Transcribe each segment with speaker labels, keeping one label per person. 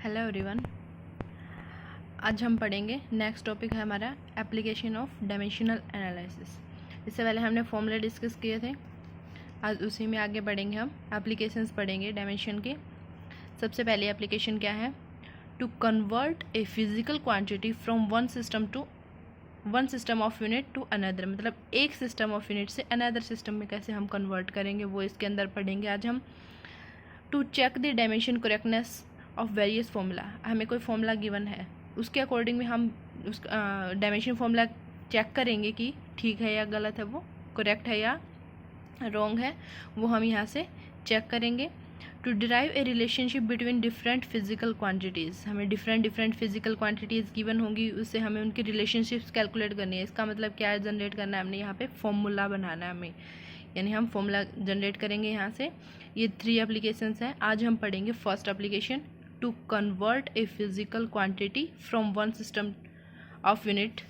Speaker 1: Hello everyone. आज हम पढ़ेंगे, नेक्स्ट टॉपिक है हमारा एप्लीकेशन ऑफ डायमेंशनल एनालिसिस। इससे पहले हमने फॉर्मूला डिस्कस किए थे, आज उसी में आगे बढ़ेंगे। हम एप्लीकेशंस पढ़ेंगे डायमेंशन के। सबसे पहले एप्लीकेशन क्या है? To convert a physical quantity from one system of unit to another, मतलब एक सिस्टम ऑफ यूनिट से अनदर सिस्टम में कैसे हम कन्वर्ट करेंगे वो इसके अंदर पढ़ेंगे आज हम। To check the dimension correctness of various formula, हमें कोई फॉर्मूला गिवन है, उसके अकॉर्डिंग में हम उस डायमेंशन फॉर्मूला चेक करेंगे कि ठीक है या गलत है, वो करेक्ट है या रॉन्ग है, वो हम यहाँ से चेक करेंगे। To derive a relationship between different physical quantities, हमें डिफरेंट फिजिकल क्वांटिटीज़ गिवन होंगी, उससे हमें उनकी रिलेशनशिप्स कैलकुलेट करनी है। इसका मतलब क्या है? जनरेट करना है हमने, यहाँ पे फॉर्मूला बनाना है हमें, यानी हम फॉर्मूला जनरेट करेंगे यहाँ से। ये 3 एप्लीकेशंस हैं। आज हम पढ़ेंगे first application, to convert a physical quantity from one system of unit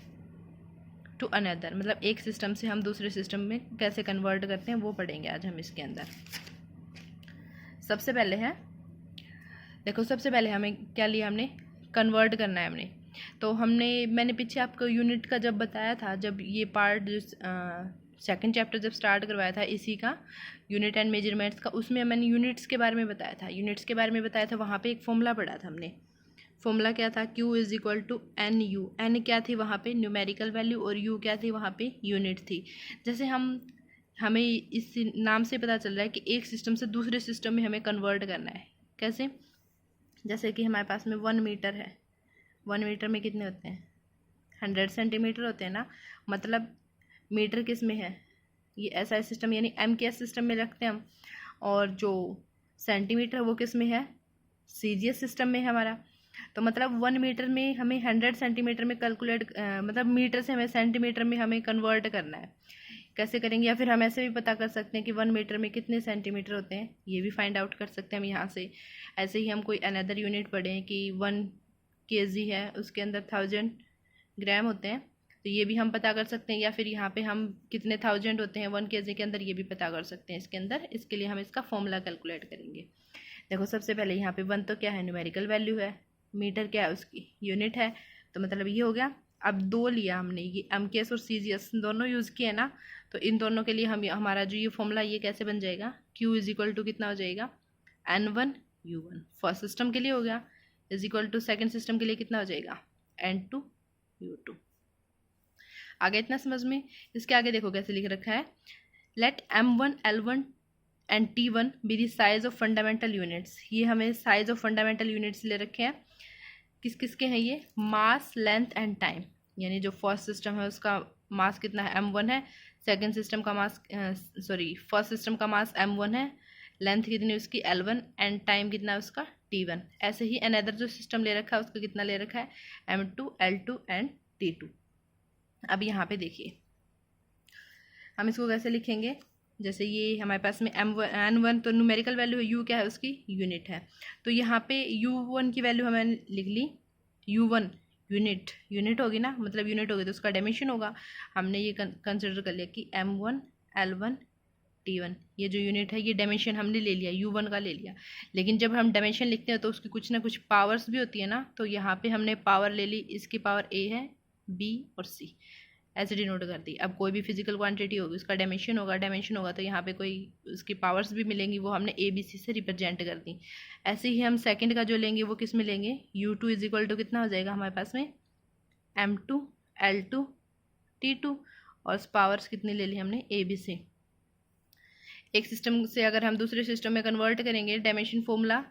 Speaker 1: to another, मतलब एक सिस्टम से हम दूसरे सिस्टम में कैसे कन्वर्ट करते हैं वो पढ़ेंगे आज हम इसके अंदर। सबसे पहले है, देखो सबसे पहले हमें क्या लिया, हमने कन्वर्ट करना है हमने। तो मैंने पीछे आपको यूनिट का जब बताया था, जब ये पार्ट जो सेकंड चैप्टर जब स्टार्ट करवाया था इसी का, यूनिट एंड मेजरमेंट्स का, उसमें मैंने यूनिट्स के बारे में बताया था। वहाँ पे एक फॉर्मूला पढ़ा था हमने। फॉर्मूला क्या था? Q is equal to N U. N क्या थी वहाँ पे? न्यूमेरिकल वैल्यू, और यू क्या थी वहाँ पे? यूनिट थी। जैसे हमें इस नाम से पता चल रहा है कि एक सिस्टम से दूसरे सिस्टम में हमें कन्वर्ट करना है। कैसे? जैसे कि हमारे पास में 1 मीटर है। 1 मीटर में कितने होते हैं? 100 सेंटीमीटर होते हैं ना। मतलब मीटर किस में है? ये SI सिस्टम यानी MKS सिस्टम में रखते हैं हम। और जो सेंटीमीटर वो किस में है? CGS सिस्टम में है हमारा। तो मतलब 1 मीटर में हमें 100 सेंटीमीटर में मतलब मीटर से हमें सेंटीमीटर में हमें कन्वर्ट करना है। कैसे करेंगे? या फिर हम ऐसे भी पता कर सकते हैं कि 1 मीटर में कितने सेंटीमीटर होते हैं, ये भी फाइंड आउट कर सकते हैं हम यहाँ से। ऐसे ही हम कोई अनदर यूनिट पढ़ें कि 1 kg है, उसके अंदर 1000 ग्राम होते हैं, तो ये भी हम पता कर सकते हैं। या फिर यहाँ पे हम कितने 1000 होते हैं 1 kg के अंदर, ये भी पता कर सकते हैं इसके अंदर। इसके लिए हम इसका फॉर्मूला कैलकुलेट करेंगे। देखो सबसे पहले यहाँ पे 1 तो क्या है? न्यूमेरिकल वैल्यू है। मीटर क्या है? उसकी यूनिट है। तो मतलब ये हो गया। अब 2 लिया हमने, ये MKS और CGS दोनों यूज़ किए ना, तो इन दोनों के लिए हमारा जो ये फॉर्मूला ये कैसे बन जाएगा? Q इज इक्वल टू कितना हो जाएगा? N1 U1 फर्स्ट सिस्टम के लिए हो गया, is equal to second system के लिए कितना हो जाएगा? N2 U2। आगे इतना समझ में? इसके आगे देखो कैसे लिख रखा है, let M1 L1 and T1 be the size of fundamental units. ये हमें साइज ऑफ फंडामेंटल यूनिट्स ले रखे हैं। किस किस के हैं ये? मास, लेंथ एंड टाइम। यानी जो फर्स्ट सिस्टम है उसका मास कितना है? M1 है। सेकेंड सिस्टम का मास फर्स्ट सिस्टम का मास M1 है। लेंथ कितनी है उसकी? L1 एंड टाइम कितना है उसका? T1। ऐसे ही अनदर जो सिस्टम ले रखा है उसका कितना ले रखा है? M2 L2 and T2। अब यहाँ पे देखिए हम इसको कैसे लिखेंगे। जैसे ये हमारे पास में N1 तो न्यूमेरिकल वैल्यू है, U क्या है? उसकी यूनिट है। तो यहाँ पे U1 की वैल्यू हमें लिख ली। U1 यूनिट होगी ना, मतलब यूनिट होगी तो उसका डायमेंशन होगा। हमने ये कंसिडर कर लिया कि M1 L1 T1 ये जो यूनिट है ये डायमेंशन हमने ले लिया, U1 का ले लिया। लेकिन जब हम डायमेंशन लिखते हैं तो उसकी कुछ ना कुछ पावर्स भी होती है ना, तो यहाँ पे हमने पावर ले ली, इसकी पावर A है, B और C ऐसे डिनोट कर दी। अब कोई भी फिजिकल क्वांटिटी होगी उसका डायमेंशन होगा तो यहाँ पे कोई उसकी पावर्स भी मिलेंगी, वो हमने ABC से रिप्रेजेंट कर दी। ऐसे ही हम सेकंड का जो लेंगे वो किस में लेंगे? U2 इज इक्वल टू कितना हो जाएगा हमारे पास में? M2 L2 T2, और पावर्स कितनी ले ली हमने? ABC। एक सिस्टम से अगर हम दूसरे सिस्टम में कन्वर्ट करेंगे डायमेंशन फॉर्मूला,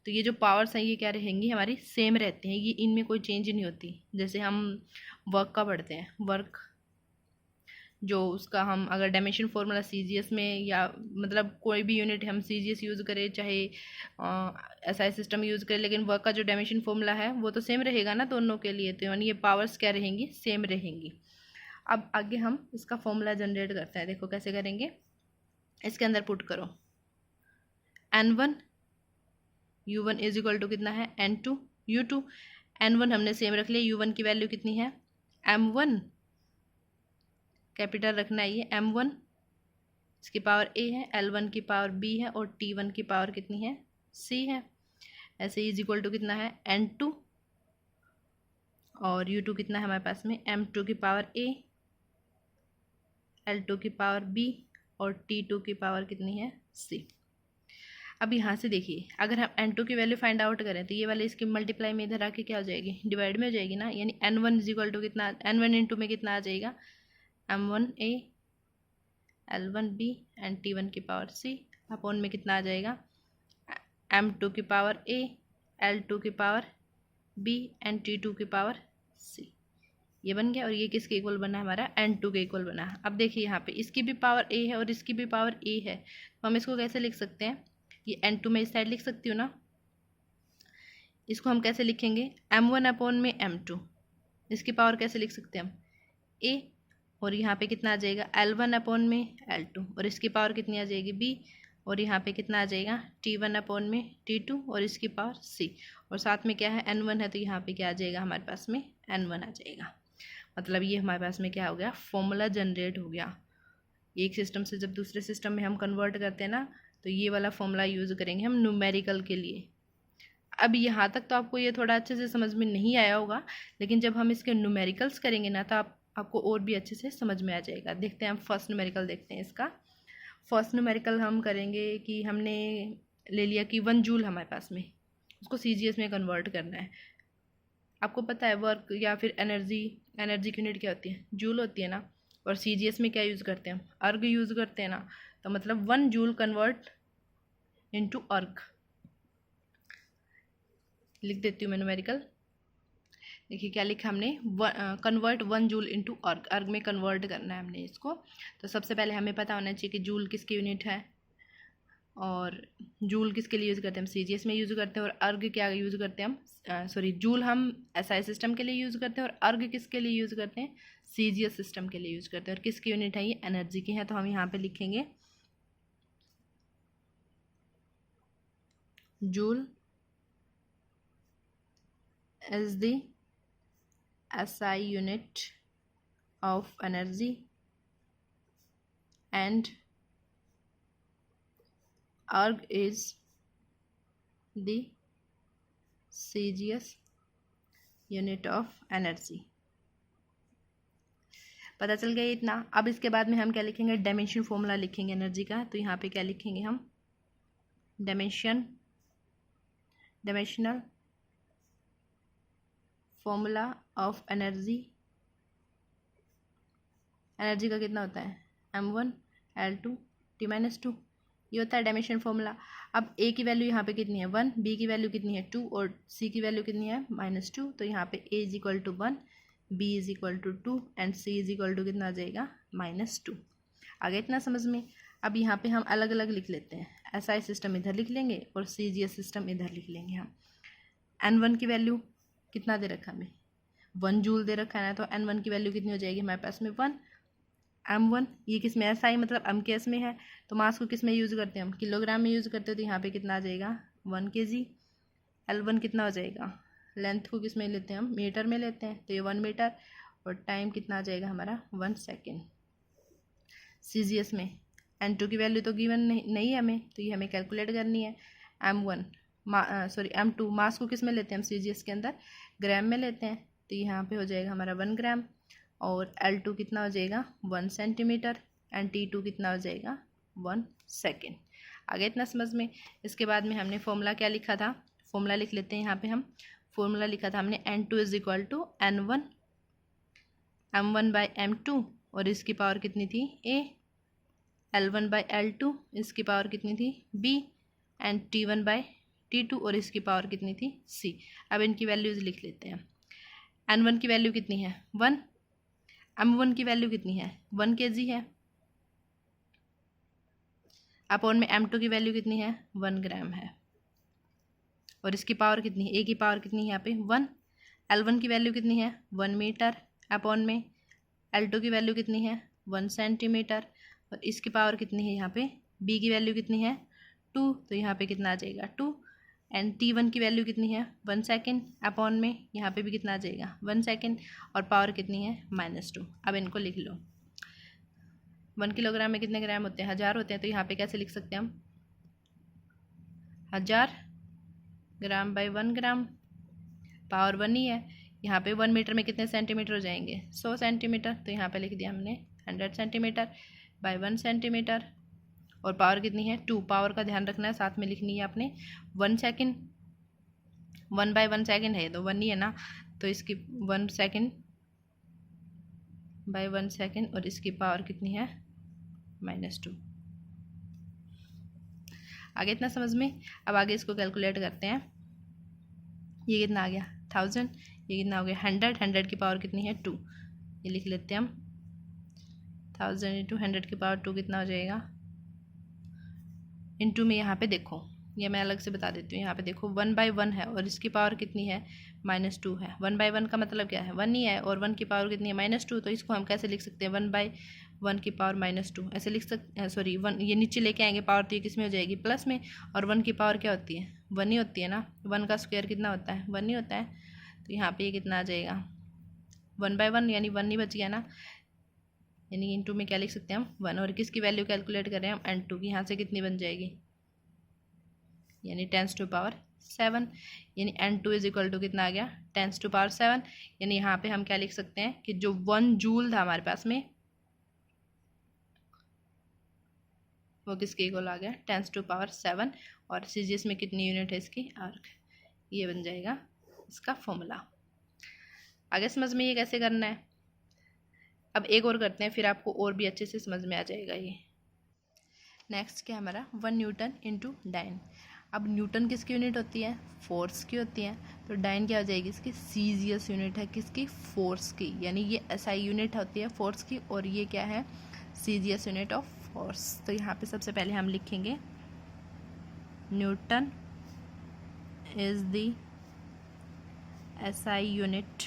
Speaker 1: तो ये जो पावर्स हैं ये क्या रहेंगी? हमारी सेम रहती हैं, ये इनमें कोई चेंज नहीं होती। जैसे हम वर्क का पढ़ते हैं, वर्क जो उसका हम अगर डायमेंशन फॉर्मूला CGS में, या मतलब कोई भी यूनिट हम CGS यूज़ करें चाहे SI सिस्टम यूज़ करें, लेकिन वर्क का जो डायमेंशन फॉर्मूला है वो तो सेम रहेगा ना दोनों के लिए। तो यानी ये पावर्स क्या रहेंगी? सेम रहेंगी। अब आगे हम इसका फॉर्मूला जनरेट करते हैं। देखो कैसे करेंगे, इसके अंदर पुट करो N1 U1 is equal to कितना है? N2 U2। N1 हमने सेम रख लिया, U1 की वैल्यू कितनी है? M1 कैपिटल रखना है, ये M1 इसकी पावर A है, L1 की पावर B है, और T1 की पावर कितनी है? C है। ऐसे इज इक्वल टू कितना है N2 और U2 कितना है हमारे पास में M2 की पावर A, L2 की पावर B और T2 की पावर कितनी है C। अब यहाँ से देखिए अगर हम N2 की वैल्यू फाइंड आउट करें तो ये वाले इसकी मल्टीप्लाई में इधर आके क्या हो जाएगी, डिवाइड में हो जाएगी ना, यानी N1 इज इक्वल टू कितना, N1 इंटू में कितना आ जाएगा M1A L1B एंड T1 की पावर C अपॉन में कितना आ जाएगा M2 की पावर A L2 की पावर B एंड T2 की पावर C। ये बन गया और ये किसके इक्वल बना है हमारा N2 के इक्वल बना है। अब देखिए यहाँ पे इसकी भी पावर A है और इसकी भी पावर A है, तो हम इसको कैसे लिख सकते हैं, ये N2 में इस साइड लिख सकती हूँ ना, इसको हम कैसे लिखेंगे M1 अपॉन में M2, इसकी पावर कैसे लिख सकते हैं हम A और यहाँ पे कितना आ जाएगा L1 अपॉन में L2 और इसकी पावर कितनी आ जाएगी B और यहाँ पे कितना आ जाएगा T1 अपॉन में T2 और इसकी पावर C और साथ में क्या है N1 है तो यहाँ पे क्या आ जाएगा हमारे पास में N1 आ जाएगा। मतलब ये हमारे पास में क्या हो गया, फॉर्मूला जनरेट हो गया। एक सिस्टम से जब दूसरे सिस्टम में हम कन्वर्ट करते हैं ना तो ये वाला फॉर्मूला यूज़ करेंगे हम न्यूमेरिकल के लिए। अब यहाँ तक तो आपको ये थोड़ा अच्छे से समझ में नहीं आया होगा, लेकिन जब हम इसके न्यूमेरिकल्स करेंगे ना तो आपको और भी अच्छे से समझ में आ जाएगा। देखते हैं हम फर्स्ट न्यूमेरिकल देखते हैं इसका। फर्स्ट न्यूमेरिकल हम करेंगे कि हमने ले लिया कि 1 जूल हमारे पास में, उसको CGS में कन्वर्ट करना है। आपको पता है वर्क या फिर एनर्जी की यूनिट क्या होती है, जूल होती है ना, और CGS में क्या यूज़ करते हैं हम, अर्ग यूज़ करते हैं ना, तो मतलब 1 जूल कन्वर्ट इनटू अर्ग। लिख देती हूँ मैं न्यूमेरिकल। देखिए क्या लिखा हमने, कन्वर्ट 1 जूल इनटू अर्ग, अर्ग में कन्वर्ट करना है हमने इसको। तो सबसे पहले हमें पता होना चाहिए कि जूल किसकी यूनिट है और जूल किसके लिए यूज़ करते हैं हम CGS में यूज़ करते हैं, और अर्ग क्या यूज़ करते हैं हम, जूल हम SI सिस्टम के लिए यूज़ करते हैं और अर्ग किसके लिए यूज़ करते हैं CGS सिस्टम के लिए यूज़ करते हैं। और किसकी यूनिट है, ये एनर्जी की है, तो हम यहाँ पे लिखेंगे joule is the SI unit of energy and erg is the CGS unit of energy। पता चल गया इतना। अब इसके बाद में हम क्या लिखेंगे, डायमेंशन फॉर्मूला लिखेंगे एनर्जी का। तो यहाँ पे क्या लिखेंगे हम, dimensional formula of energy. Energy का कितना होता है M1 L2 T-2, ये होता है डायमेंशन फॉर्मूला। अब A की वैल्यू यहाँ पे कितनी है 1, B की वैल्यू कितनी है 2 और C की वैल्यू कितनी है -2। तो यहाँ पे A is equal to 1, B is equal to 2 and C is equal to कितना आ जाएगा -2। आगे इतना समझ में। अब यहाँ पे हम अलग अलग लिख लेते हैं, SI सिस्टम इधर लिख लेंगे और CGS सिस्टम इधर लिख लेंगे हम। N1 की वैल्यू कितना दे रखा हमें 1 जूल दे रखा है ना, तो N1 की वैल्यू कितनी हो जाएगी हमारे पास में 1। M1 ये किस में SI मतलब M केस में है, तो मास को किस में यूज़ करते हैं हम, किलोग्राम में यूज़ करते हो, तो यहाँ पे कितना आ जाएगा 1 kg। L1 कितना हो जाएगा, लेंथ को किस में लेते हैं हम, मीटर में लेते हैं, तो ये 1 मीटर और टाइम कितना आ जाएगा हमारा 1 सेकेंड। CGS में N2 की वैल्यू तो गिवन नहीं है हमें, तो ये हमें कैलकुलेट करनी है। M2 मास को किस में लेते हैं हम CGS के अंदर, ग्राम में लेते हैं, तो यहाँ पे हो जाएगा हमारा 1 ग्राम। और L2 कितना हो जाएगा 1 सेंटीमीटर एंड T2 कितना हो जाएगा 1 सेकेंड। आगे इतना समझ में। इसके बाद में हमने फॉर्मूला क्या लिखा था, फॉर्मूला लिख लेते हैं। यहाँ पे हम फॉर्मूला लिखा था हमने N2 is equal to N1 M1 by M2 और इसकी पावर कितनी थी A, L1 बाई L2 इसकी पावर कितनी थी B and T1 by T2 और इसकी पावर कितनी थी C। अब इनकी वैल्यूज़ लिख लेते हैं। N1 की वैल्यू कितनी है 1, M1 की वैल्यू कितनी है 1 kg है, अपॉन में M2 की वैल्यू कितनी है 1 ग्राम है, और इसकी पावर कितनी है, A की पावर कितनी है यहाँ पे 1। L1 की वैल्यू कितनी है 1 मीटर, अपॉन में L2 की वैल्यू कितनी है 1 सेंटीमीटर, और इसकी पावर कितनी है यहाँ पे B की वैल्यू कितनी है 2, तो यहाँ पे कितना आ जाएगा 2 एंड T1 की वैल्यू कितनी है 1 सेकेंड, अपॉन में यहाँ पे भी कितना आ जाएगा 1 सेकेंड, और पावर कितनी है -2। अब इनको लिख लो। 1 किलोग्राम में कितने ग्राम होते हैं 1000 होते हैं, तो यहाँ पे कैसे लिख सकते हैं हम 1000 ग्राम बाई 1 ग्राम, पावर 1 ही है। यहाँ पे 1 मीटर में कितने सेंटीमीटर हो जाएंगे? 100 सेंटीमीटर। तो यहाँ पे लिख दिया हमने 100 सेंटीमीटर बाई 1 सेंटीमीटर। और पावर कितनी है? 2। पावर का ध्यान रखना है, साथ में लिखनी है आपने 1 सेकेंड। 1 बाई 1 सेकेंड है तो 1 ही है ना, तो इसकी 1 सेकेंड बाई 1 सेकेंड, और इसकी पावर कितनी है? -2। आगे इतना समझ में। अब आगे इसको कैलकुलेट करते हैं। ये कितना आ गया? 1000। ये कितना हो गया? 100। 100 की पावर कितनी है? 2। ये लिख लेते हैं हम। 1000 इंटू 100 की पावर 2 कितना हो जाएगा? इंटू में यहाँ पे देखो, ये मैं अलग से बता देती हूँ। यहाँ पे देखो 1 बाई 1 है और इसकी पावर कितनी है? -2 है। 1 बाई 1 का मतलब क्या है? 1 ही है, और 1 की पावर कितनी है? -2। तो इसको हम कैसे लिख सकते हैं? 1 बाई 1 की पावर -2 ऐसे लिख सकते हैं। सॉरी, 1 ये नीचे लेके आएंगे पावर, तो ये किस में हो जाएगी? प्लस में। और 1 की पावर क्या होती है? 1 ही होती है ना। 1 का स्क्वायर कितना होता है? 1 ही होता है। तो यहाँ पे ये कितना आ जाएगा? 1 बाई 1 यानी 1 ही बच गया ना, यानी इंटू में क्या लिख सकते हैं हम? 1। और किसकी वैल्यू कैलकुलेट कर रहे हैं हम? n2 की। यहाँ से कितनी बन जाएगी? यानी 10⁻7, यानी n2 इज इक्वल टू कितना आ गया? 10⁻7। यानी यहाँ पे हम क्या लिख सकते हैं कि जो 1 जूल था हमारे पास में, वो किसके इक्वल आ गया? 10⁻7। और सीजीएस में कितनी यूनिट है इसकी? आर्क। ये बन जाएगा इसका फॉर्मूला। आगे समझ में ये कैसे करना है। अब एक और करते हैं, फिर आपको और भी अच्छे से समझ में आ जाएगा ये। नेक्स्ट क्या हमारा? 1 न्यूटन इंटू डाइन। अब न्यूटन किसकी यूनिट होती है? फोर्स की होती है। तो डाइन क्या हो जाएगी इसकी? सीजीएस यूनिट है किसकी? फोर्स की। यानी ये एसआई यूनिट होती है फोर्स की, और ये क्या है? CGS unit of force. तो यहाँ पे सबसे पहले हम लिखेंगे Newton is the SI unit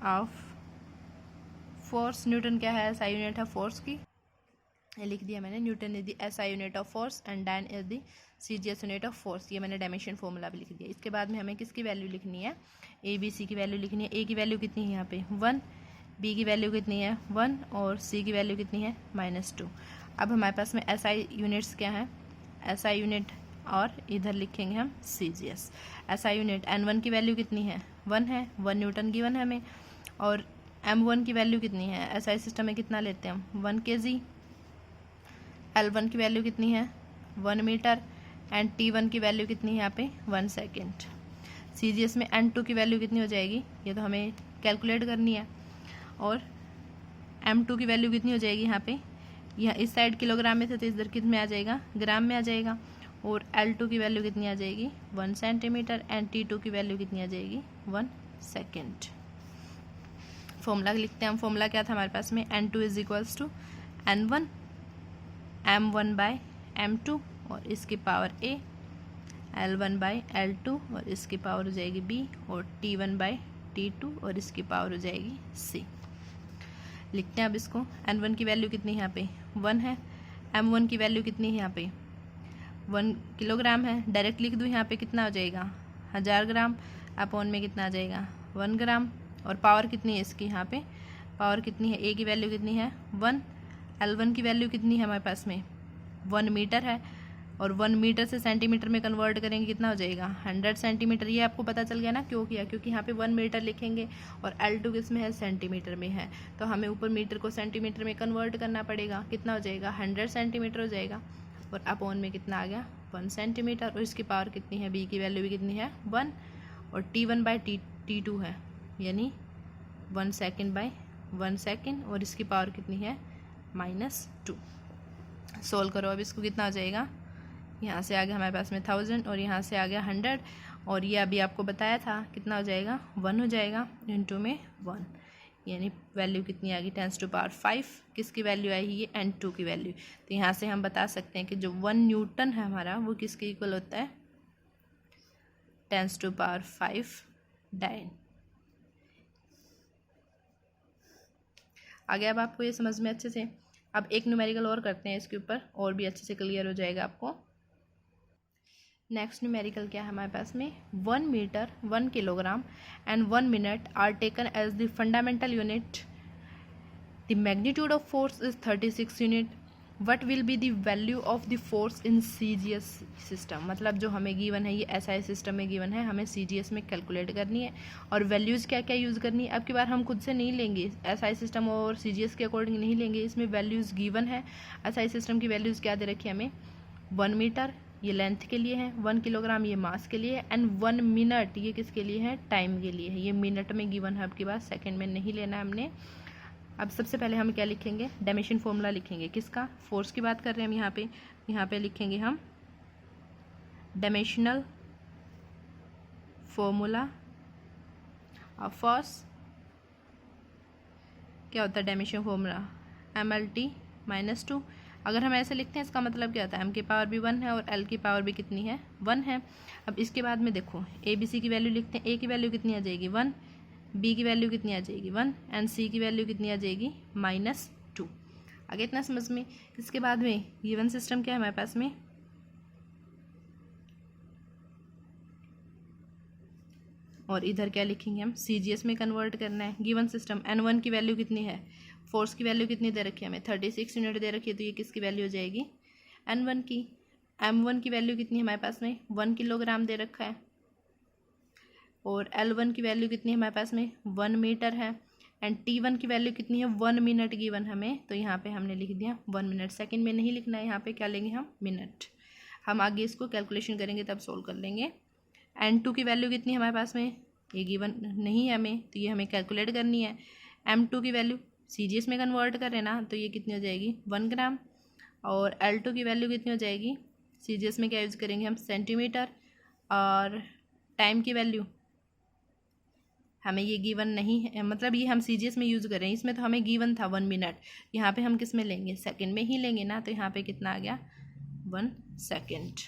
Speaker 1: of force. Newton क्या है? एसआई यूनिट है फोर्स की। ये लिख दिया मैंने, newton is the SI unit of force and dyne is the CGS unit of force. ये मैंने डायमेंशन फॉर्मूला भी लिख दिया। इसके बाद में हमें किसकी वैल्यू लिखनी है? ए बी सी की वैल्यू लिखनी है। ए की वैल्यू कितनी है यहाँ पे? 1। बी की वैल्यू कितनी है? 1। और सी की वैल्यू कितनी है? -2। अब हमारे पास में एसआई यूनिट्स क्या है? एसआई यूनिट, और इधर लिखेंगे हम सीजीएस। एसआई यूनिट n1 की वैल्यू कितनी है? 1 है। 1 न्यूटन गिवन है हमें। और m1 की वैल्यू कितनी है? एसआई सिस्टम में कितना लेते हैं हम? 1 kg। L1 की वैल्यू कितनी है? 1 मीटर। एंड T1 की वैल्यू कितनी है यहाँ पे? 1 सेकेंड। सीजीएस में N2 की वैल्यू कितनी हो जाएगी? ये तो हमें कैलकुलेट करनी है। और M2 की वैल्यू कितनी हो जाएगी यहाँ पे? यहाँ इस साइड किलोग्राम में थे तो इधर किस में आ जाएगा? ग्राम में आ जाएगा। और L2 की वैल्यू कितनी आ जाएगी? 1 सेंटीमीटर। एंड T2 की वैल्यू कितनी आ जाएगी? 1 सेकेंड। फॉर्मूला लिखते हैं हम। फॉर्मूला क्या था हमारे पास में? N2 is equals to N1 M1 by M2 और इसकी power A, L1 by L2 और इसकी पावर हो जाएगी B, और T1 बाई T2 और इसकी पावर हो जाएगी C। लिखते हैं अब इसको। N1 की वैल्यू कितनी है यहाँ पे? 1 है। M1 की वैल्यू कितनी है यहाँ पे? 1 किलोग्राम है। डायरेक्ट लिख दूँ यहाँ पे, कितना हो जाएगा? 1000 ग्राम। अपॉन में कितना आ जाएगा? 1 ग्राम। और पावर कितनी है इसकी यहाँ पे? पावर कितनी है? A की वैल्यू कितनी है? 1। L1 की वैल्यू कितनी है हमारे पास में? 1 मीटर है। और 1 मीटर से सेंटीमीटर में कन्वर्ट करेंगे, कितना हो जाएगा? 100 सेंटीमीटर। ये आपको पता चल गया ना क्यों किया? क्योंकि यहाँ पे 1 मीटर लिखेंगे और L2 किस में है? सेंटीमीटर में है। तो हमें ऊपर मीटर को सेंटीमीटर में कन्वर्ट करना पड़ेगा। कितना हो जाएगा? 100 सेंटीमीटर हो जाएगा। और अपॉन में कितना आ गया? 1 सेंटीमीटर। और इसकी पावर कितनी है? B की वैल्यू भी कितनी है? 1। और T1 बाई T2 है, यानी 1 सेकेंड बाई 1 सेकेंड। और इसकी पावर कितनी है? -2। सोल्व करो अब इसको, कितना आ जाएगा? यहाँ से आ गया हमारे पास में 1000 और यहाँ से आ गया 100। और ये अभी आपको बताया था कितना हो जाएगा? 1 हो जाएगा। इंटू में 1, यानी वैल्यू कितनी आ गई? 10⁻5। किसकी वैल्यू आई? ये N2 की वैल्यू। तो यहाँ से हम बता सकते हैं कि जो 1 न्यूटन है हमारा, वो किसके इक्वल होता है? 10⁻5 डाइन। आगे अब आपको ये समझ में अच्छे से। अब एक न्यूमेरिकल और करते हैं इसके ऊपर, और भी अच्छे से क्लियर हो जाएगा आपको। नेक्स्ट न्यूमेरिकल क्या है हमारे पास में? 1 metre, 1 kilogram and 1 minute are taken as the fundamental unit. The magnitude of force is 36 unit what will be the value of the force in CGS system, मतलब जो हमें गिवन है ये SI सिस्टम में गिवन है, हमें CGS में calculate करनी है और वैल्यूज़ क्या क्या यूज़ करनी है। अब की बार हम खुद से नहीं लेंगे, SI सिस्टम और CGS के अकॉर्डिंग नहीं लेंगे, इसमें वैल्यूज़ गिवन है। SI सिस्टम की वैल्यूज़ क्या दे रखी है हमें, 1 मीटर ये लेंथ के लिए है, 1 किलोग्राम ये मास के लिए है, एंड 1 मिनट ये किसके लिए है, टाइम के लिए है। ये मिनट में गिवन है, आपकी बात सेकंड में नहीं लेना है हमने। अब सबसे पहले हम क्या लिखेंगे, डायमेंशन फॉर्मूला लिखेंगे, किसका, फोर्स की बात कर रहे हैं हम। यहाँ पे लिखेंगे हम डायमेंशनल फॉर्मूला ऑफ फोर्स। क्या होता है डायमेंशन फॉर्मूला, MLT - 2। अगर हम ऐसे लिखते हैं इसका मतलब क्या होता है, M की पावर भी 1 है और L की पावर भी कितनी है, 1 है। अब इसके बाद में देखो ABC की वैल्यू लिखते हैं, A की वैल्यू कितनी आ जाएगी, 1, B की वैल्यू कितनी आ जाएगी, 1, एंड C की वैल्यू कितनी आ जाएगी, -2। आगे इतना समझ में। इसके बाद में गिवन सिस्टम क्या है हमारे पास में, और इधर क्या लिखेंगे हम, CGS में कन्वर्ट करना है। गिवन सिस्टम N1 की वैल्यू कितनी है, फोर्स की वैल्यू कितनी दे रखी है हमें, 36 यूनिट दे रखी है, तो ये किसकी वैल्यू हो जाएगी, N1 की। M1 की वैल्यू कितनी है हमारे पास में, 1 किलोग्राम दे रखा है, और L1 की वैल्यू कितनी है हमारे पास में, 1 मीटर है, एंड T1 की वैल्यू कितनी है, 1 मिनट गिवन हमें, तो यहाँ पे हमने लिख दिया 1 मिनट। सेकंड में नहीं लिखना है, यहाँ पे क्या लेंगे हम, मिनट। हम आगे इसको कैलकुलेशन करेंगे तब सोल्व कर लेंगे। N2 की वैल्यू कितनी है हमारे पास में, ये गिवन नहीं है हमें, तो ये हमें कैलकुलेट करनी है। M2 की वैल्यू CGS में कन्वर्ट करें ना, तो ये कितनी हो जाएगी, 1 ग्राम, और L2 की वैल्यू कितनी हो जाएगी, CGS में क्या यूज़ करेंगे हम, सेंटीमीटर, और टाइम की वैल्यू हमें ये गिवन नहीं है, मतलब ये हम CGS में यूज़ कर रहे हैं, इसमें तो हमें गिवन था 1 मिनट, यहाँ पे हम किस में लेंगे, सेकंड में ही लेंगे ना, तो यहाँ पे कितना आ गया, 1 सेकंड।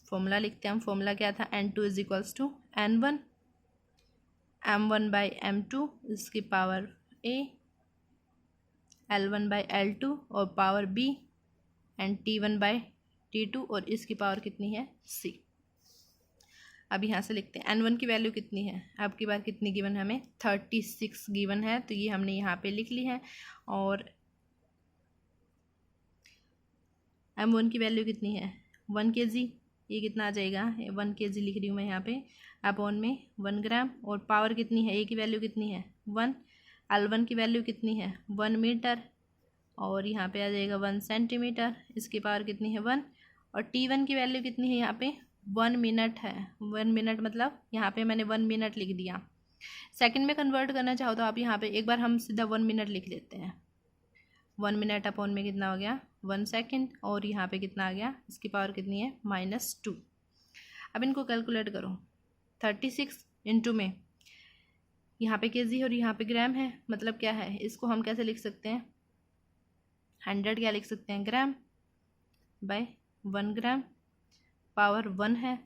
Speaker 1: फॉर्मूला लिखते हैं हम, फॉर्मूला क्या था, N2 = N1 M1/M2 इसकी पावर A, L1/L2 और पावर B, एंड T1/T2 और इसकी पावर कितनी है, C। अब यहाँ से लिखते हैं N1 की वैल्यू कितनी है, अब की बार कितनी गिवन है हमें, 36 गिवन है, तो ये हमने यहाँ पे लिख ली है। और M1 की वैल्यू कितनी है, 1 kg, ये कितना आ जाएगा, 1 kg लिख रही हूँ मैं यहाँ पे, अपॉन में 1 ग्राम, और पावर कितनी है, A की वैल्यू कितनी है, 1, L1 की वैल्यू कितनी है, 1 मीटर, और यहाँ पे आ जाएगा 1 सेंटीमीटर, इसकी पावर कितनी है, 1, और T1 की वैल्यू कितनी है, यहाँ पे 1 मिनट है। 1 मिनट मतलब यहाँ पे मैंने 1 मिनट लिख दिया। सेकंड में कन्वर्ट करना चाहो तो आप यहाँ पे एक बार हम सीधा 1 मिनट लिख लेते हैं। 1 मिनट अपॉन में कितना हो गया, 1 सेकेंड, और यहाँ पे कितना आ गया, इसकी पावर कितनी है, -2। अब इनको कैलकुलेट करो, 36 इंटू में यहाँ पे केजी और यहाँ पे ग्राम है, मतलब क्या है, इसको हम कैसे लिख सकते हैं, 100 क्या लिख सकते हैं, ग्राम बाय 1 ग्राम, पावर 1 है,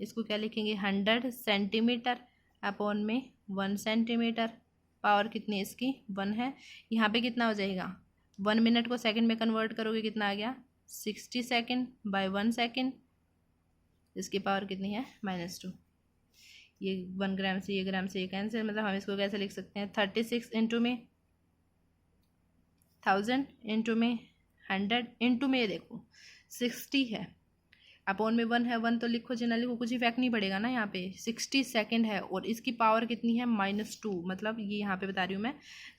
Speaker 1: इसको क्या लिखेंगे, 100 सेंटीमीटर अपॉन में 1 सेंटीमीटर, पावर कितनी है इसकी, 1 है। यहाँ पे कितना हो जाएगा, 1 मिनट को सेकंड में कन्वर्ट करोगे कितना आ गया, 60 सेकंड बाय 1 सेकंड, इसकी पावर कितनी है, -2। ये 1 ग्राम से ये ग्राम से ये कैंसिल, मतलब हम इसको कैसे लिख सकते हैं, 36 इंटू में 1000 इंटू में 100 इंटू में ये देखो 60 है, अपॉन में 1 है, 1 तो लिखो जिना लिखो कुछ इफेक्ट नहीं पड़ेगा ना, यहाँ पे 60 सेकंड है, और इसकी पावर कितनी है, -2, मतलब ये यहाँ पे बता रही हूँ मैं,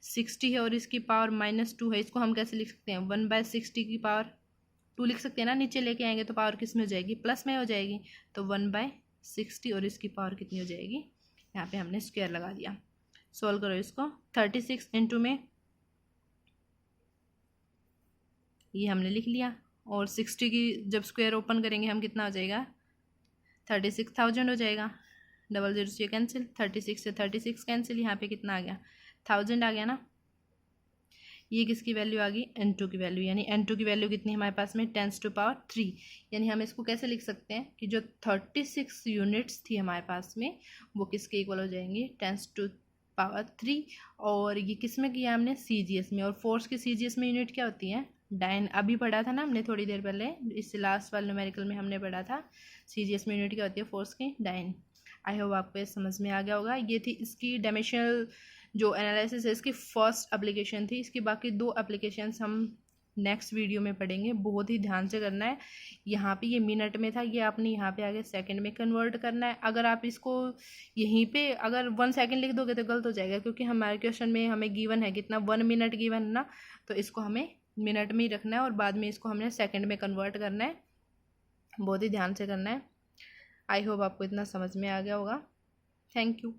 Speaker 1: 60 है और इसकी पावर -2 है। इसको हम कैसे लिख सकते हैं, 1/60 की पावर 2 लिख सकते हैं ना, नीचे लेके आएंगे तो पावर किस में हो जाएगी, प्लस में हो जाएगी, तो 1/60 और इसकी पावर कितनी हो जाएगी, यहाँ पे हमने स्क्वायर लगा दिया। सॉल्व करो इसको, 36 इंटू में ये हमने लिख लिया, और 60 की जब स्क्वायर ओपन करेंगे हम कितना हो जाएगा, 36,000 हो जाएगा, 00 से कैंसिल, 36 से 36 कैंसिल, यहाँ पे कितना आ गया, 1000 आ गया ना। ये किसकी वैल्यू आ गई, N2 की वैल्यू, यानी N2 की वैल्यू कितनी है हमारे पास में, 10⁻3। यानी हम इसको कैसे लिख सकते हैं कि जो 36 यूनिट्स थी हमारे पास में वो किसके इक्वल हो जाएंगी, 10⁻3। और ये किस में किया हमने, CGS में, और फोर्स की CGS में यूनिट क्या होती है, डाइन। अभी पढ़ा था ना हमने थोड़ी देर पहले, इससे लास्ट वाले न्यूमेरिकल में हमने पढ़ा था CGS में यूनिट क्या होती है, फोर्स की, डाइन। आई होप आपको ये समझ में आ गया होगा। ये थी इसकी डायमेंशनल जो एनालिसिस है, इसकी फर्स्ट एप्लीकेशन थी। इसकी बाकी 2 एप्लीकेशंस हम नेक्स्ट वीडियो में पढ़ेंगे। बहुत ही ध्यान से करना है। यहाँ पे ये मिनट में था, ये आपने यहाँ पे आगे सेकंड में कन्वर्ट करना है। अगर आप इसको यहीं पे अगर 1 सेकंड लिख दोगे तो गलत हो जाएगा, क्योंकि हमारे क्वेश्चन में हमें गिवन है कितना, 1 मिनट गिवन है ना, तो इसको हमें मिनट में ही रखना है और बाद में इसको हमने सेकेंड में कन्वर्ट करना है। बहुत ही ध्यान से करना है। आई होप आपको इतना समझ में आ गया होगा। Thank you.